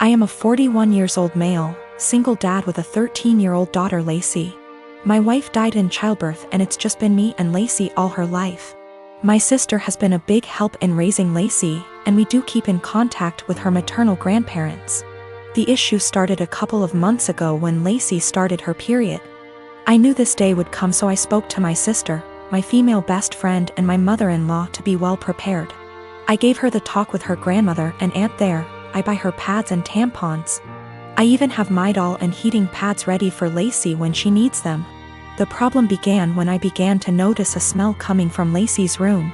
I am a 41 years old male, single dad with a 13-year-old daughter Lacey. My wife died in childbirth and it's just been me and Lacey all her life. My sister has been a big help in raising Lacey, and we do keep in contact with her maternal grandparents. The issue started a couple of months ago when Lacey started her period. I knew this day would come, so I spoke to my sister, my female best friend and my mother-in-law to be well prepared. I gave her the talk with her grandmother and aunt there. I buy her pads and tampons. I even have Midol and heating pads ready for Lacey when she needs them. The problem began when I began to notice a smell coming from Lacey's room.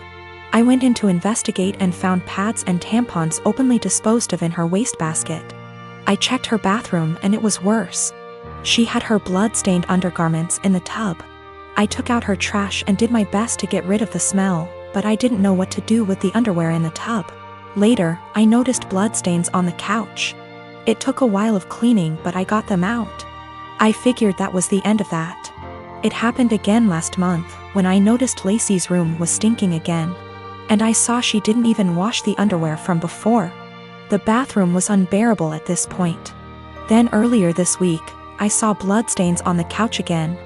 I went in to investigate and found pads and tampons openly disposed of in her wastebasket. I checked her bathroom and it was worse. She had her blood-stained undergarments in the tub. I took out her trash and did my best to get rid of the smell, but I didn't know what to do with the underwear in the tub. Later, I noticed bloodstains on the couch. It took a while of cleaning, but I got them out. I figured that was the end of that. It happened again last month, when I noticed Lacey's room was stinking again. And I saw she didn't even wash the underwear from before. The bathroom was unbearable at this point. Then earlier this week, I saw bloodstains on the couch again.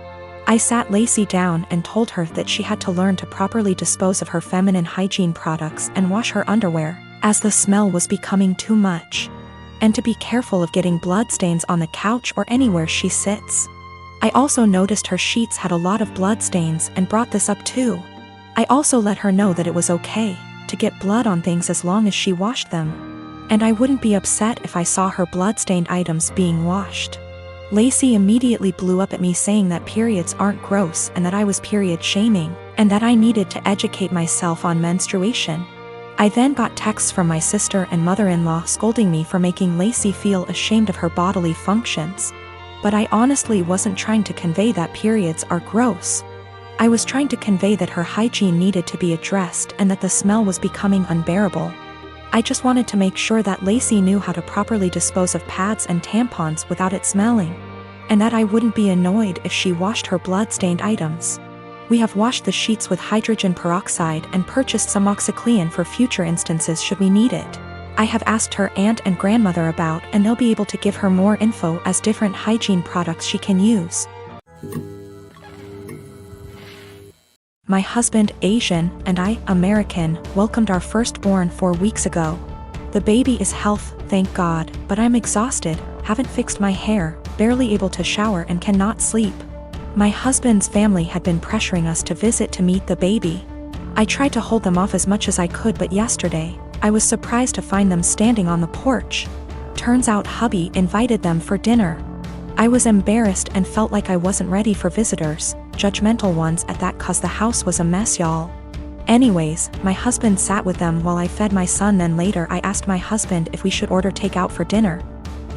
I sat Lacey down and told her that she had to learn to properly dispose of her feminine hygiene products and wash her underwear, as the smell was becoming too much. And to be careful of getting bloodstains on the couch or anywhere she sits. I also noticed her sheets had a lot of bloodstains and brought this up too. I also let her know that it was okay to get blood on things as long as she washed them. And I wouldn't be upset if I saw her bloodstained items being washed. Lacey immediately blew up at me saying that periods aren't gross and that I was period shaming, and that I needed to educate myself on menstruation. I then got texts from my sister and mother-in-law scolding me for making Lacey feel ashamed of her bodily functions. But I honestly wasn't trying to convey that periods are gross. I was trying to convey that her hygiene needed to be addressed and that the smell was becoming unbearable. I just wanted to make sure that Lacey knew how to properly dispose of pads and tampons without it smelling, and that I wouldn't be annoyed if she washed her blood-stained items. We have washed the sheets with hydrogen peroxide and purchased some OxyClean for future instances should we need it. I have asked her aunt and grandmother about, and they'll be able to give her more info as different hygiene products she can use. My husband, Asian, and I, American, welcomed our firstborn 4 weeks ago. The baby is healthy, thank God, but I'm exhausted, haven't fixed my hair, barely able to shower and cannot sleep. My husband's family had been pressuring us to visit to meet the baby. I tried to hold them off as much as I could, but yesterday, I was surprised to find them standing on the porch. Turns out hubby invited them for dinner. I was embarrassed and felt like I wasn't ready for visitors, judgmental ones at that, cause the house was a mess, y'all. Anyways, my husband sat with them while I fed my son. Then later I asked my husband if we should order takeout for dinner.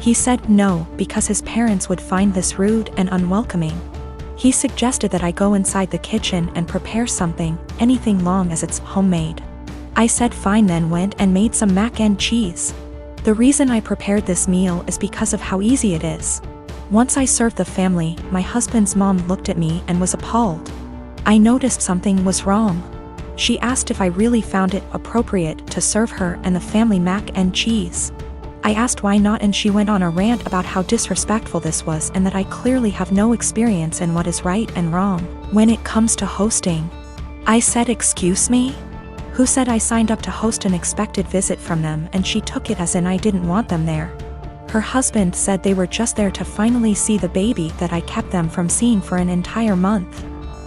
He said no, because his parents would find this rude and unwelcoming. He suggested that I go inside the kitchen and prepare something, anything long as it's homemade. I said fine, then went and made some mac and cheese. The reason I prepared this meal is because of how easy it is. Once I served the family, my husband's mom looked at me and was appalled. I noticed something was wrong. She asked if I really found it appropriate to serve her and the family mac and cheese. I asked why not, and she went on a rant about how disrespectful this was and that I clearly have no experience in what is right and wrong when it comes to hosting. I said, excuse me? Who said I signed up to host an expected visit from them? And she took it as in I didn't want them there. Her husband said they were just there to finally see the baby that I kept them from seeing for an entire month.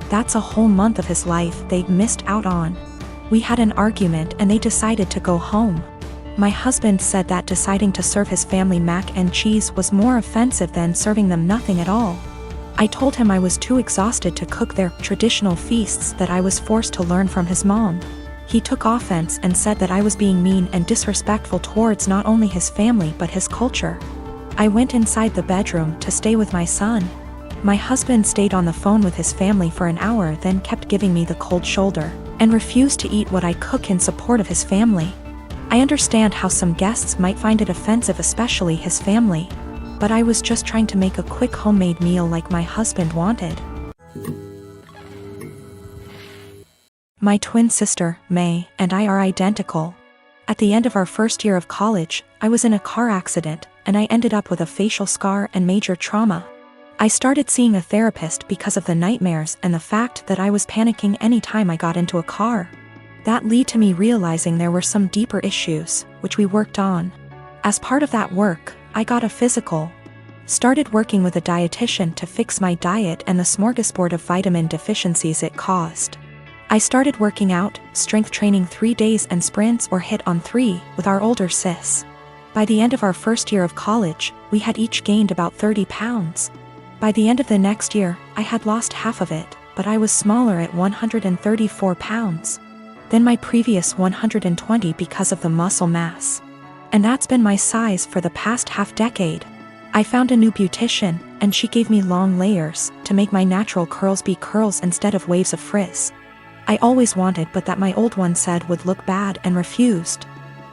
That's a whole month of his life they missed out on. We had an argument and they decided to go home. My husband said that deciding to serve his family mac and cheese was more offensive than serving them nothing at all. I told him I was too exhausted to cook their traditional feasts, that I was forced to learn from his mom. He took offense and said that I was being mean and disrespectful towards not only his family but his culture. I went inside the bedroom to stay with my son. My husband stayed on the phone with his family for an hour, then kept giving me the cold shoulder, and refused to eat what I cook in support of his family. I understand how some guests might find it offensive, especially his family, but I was just trying to make a quick homemade meal like my husband wanted. My twin sister, May, and I are identical. At the end of our first year of college, I was in a car accident, and I ended up with a facial scar and major trauma. I started seeing a therapist because of the nightmares and the fact that I was panicking any time I got into a car. That led to me realizing there were some deeper issues, which we worked on. As part of that work, I got a physical. Started working with a dietitian to fix my diet and the smorgasbord of vitamin deficiencies it caused. I started working out, strength training 3 days and sprints or hit on 3 with our older sis. By the end of our first year of college, we had each gained about 30 pounds. By the end of the next year, I had lost half of it, but I was smaller at 134 pounds than my previous 120 because of the muscle mass. And that's been my size for the past half-decade. I found a new beautician, and she gave me long layers to make my natural curls be curls instead of waves of frizz. I always wanted but that my old one said would look bad and refused.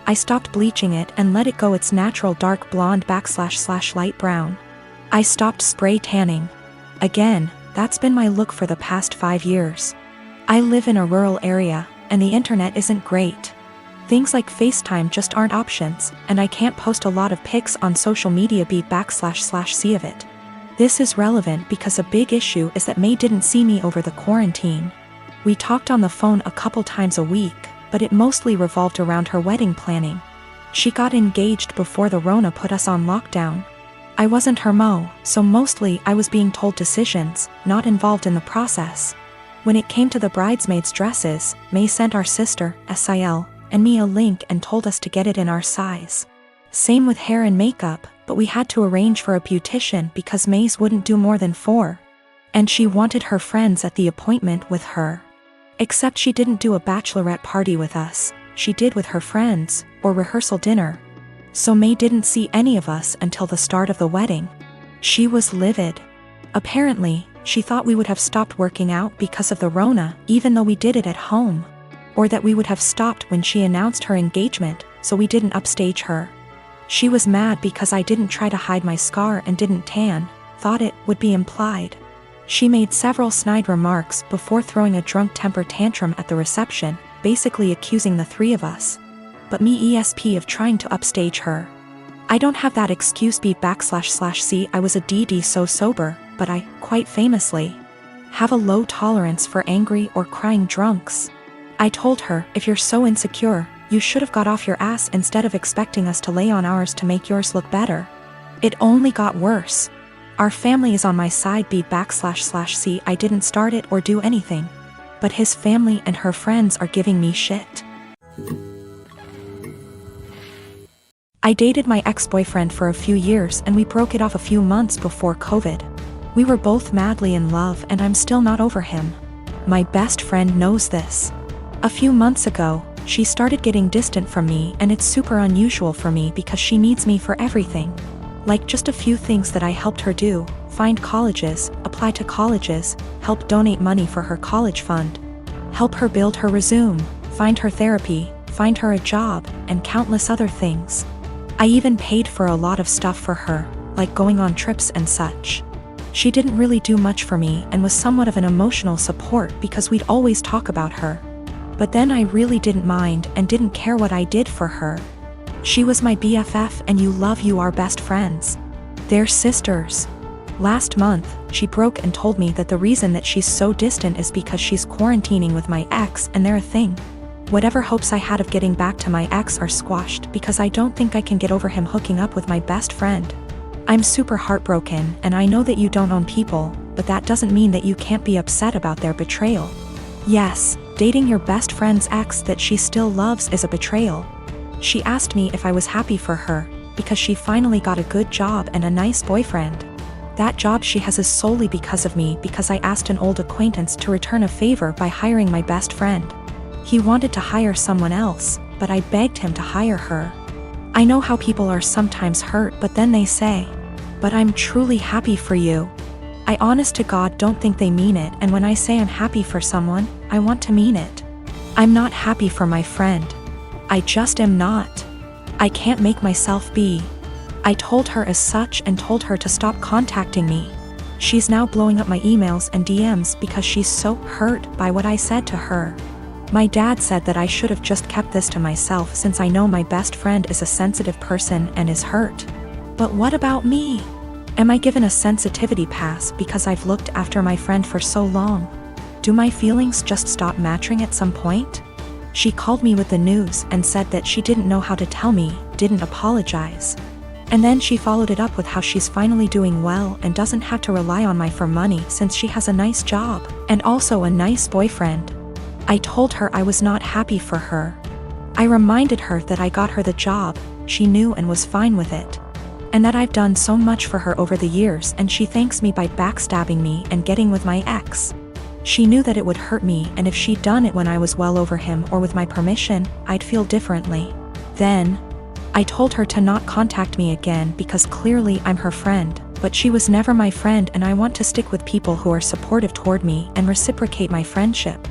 I stopped bleaching it and let it go its natural dark blonde / light brown. I stopped spray tanning. Again, that's been my look for the past 5 years. I live in a rural area, and the internet isn't great. Things like FaceTime just aren't options, and I can't post a lot of pics on social media / see of it. This is relevant because a big issue is that May didn't see me over the quarantine. We talked on the phone a couple times a week, but it mostly revolved around her wedding planning. She got engaged before the Rona put us on lockdown. I wasn't her mo, so mostly I was being told decisions, not involved in the process. When it came to the bridesmaids' dresses, May sent our sister, Sil, and me a link and told us to get it in our size. Same with hair and makeup, but we had to arrange for a beautician because May's wouldn't do more than 4. And she wanted her friends at the appointment with her. Except she didn't do a bachelorette party with us, she did with her friends, or rehearsal dinner. So May didn't see any of us until the start of the wedding. She was livid. Apparently, she thought we would have stopped working out because of the Rona, even though we did it at home. Or that we would have stopped when she announced her engagement, so we didn't upstage her. She was mad because I didn't try to hide my scar and didn't tan, thought it would be implied. She made several snide remarks before throwing a drunk temper tantrum at the reception, basically accusing the 3 of us. But me ESP of trying to upstage her. I don't have that excuse be / see I was a DD so sober, but I, quite famously, have a low tolerance for angry or crying drunks. I told her, if you're so insecure, you should have got off your ass instead of expecting us to lay on ours to make yours look better. It only got worse. Our family is on my side be / see I didn't start it or do anything. But his family and her friends are giving me shit. I dated my ex-boyfriend for a few years and we broke it off a few months before COVID. We were both madly in love and I'm still not over him. My best friend knows this. A few months ago, she started getting distant from me and it's super unusual for me because she needs me for everything. Like just a few things that I helped her do, find colleges, apply to colleges, help donate money for her college fund, help her build her resume, find her therapy, find her a job, and countless other things. I even paid for a lot of stuff for her, like going on trips and such. She didn't really do much for me and was somewhat of an emotional support because we'd always talk about her. But then I really didn't mind and didn't care what I did for her. She was my BFF and you are best friends. They're sisters. Last month, she broke and told me that the reason that she's so distant is because she's quarantining with my ex and they're a thing. Whatever hopes I had of getting back to my ex are squashed because I don't think I can get over him hooking up with my best friend. I'm super heartbroken and I know that you don't own people, but that doesn't mean that you can't be upset about their betrayal. Yes, dating your best friend's ex that she still loves is a betrayal. She asked me if I was happy for her, because she finally got a good job and a nice boyfriend. That job she has is solely because of me because I asked an old acquaintance to return a favor by hiring my best friend. He wanted to hire someone else, but I begged him to hire her. I know how people are sometimes hurt but then they say, "But I'm truly happy for you." I honest to God don't think they mean it, and when I say I'm happy for someone, I want to mean it. I'm not happy for my friend. I just am not. I can't make myself be. I told her as such and told her to stop contacting me. She's now blowing up my emails and DMs because she's so hurt by what I said to her. My dad said that I should have just kept this to myself since I know my best friend is a sensitive person and is hurt. But what about me? Am I given a sensitivity pass because I've looked after my friend for so long? Do my feelings just stop matching at some point? She called me with the news and said that she didn't know how to tell me, didn't apologize. And then she followed it up with how she's finally doing well and doesn't have to rely on me for money since she has a nice job, and also a nice boyfriend. I told her I was not happy for her. I reminded her that I got her the job, she knew and was fine with it. And that I've done so much for her over the years, and she thanks me by backstabbing me and getting with my ex. She knew that it would hurt me, and if she'd done it when I was well over him or with my permission, I'd feel differently. Then, I told her to not contact me again because clearly I'm her friend, but she was never my friend, and I want to stick with people who are supportive toward me and reciprocate my friendship.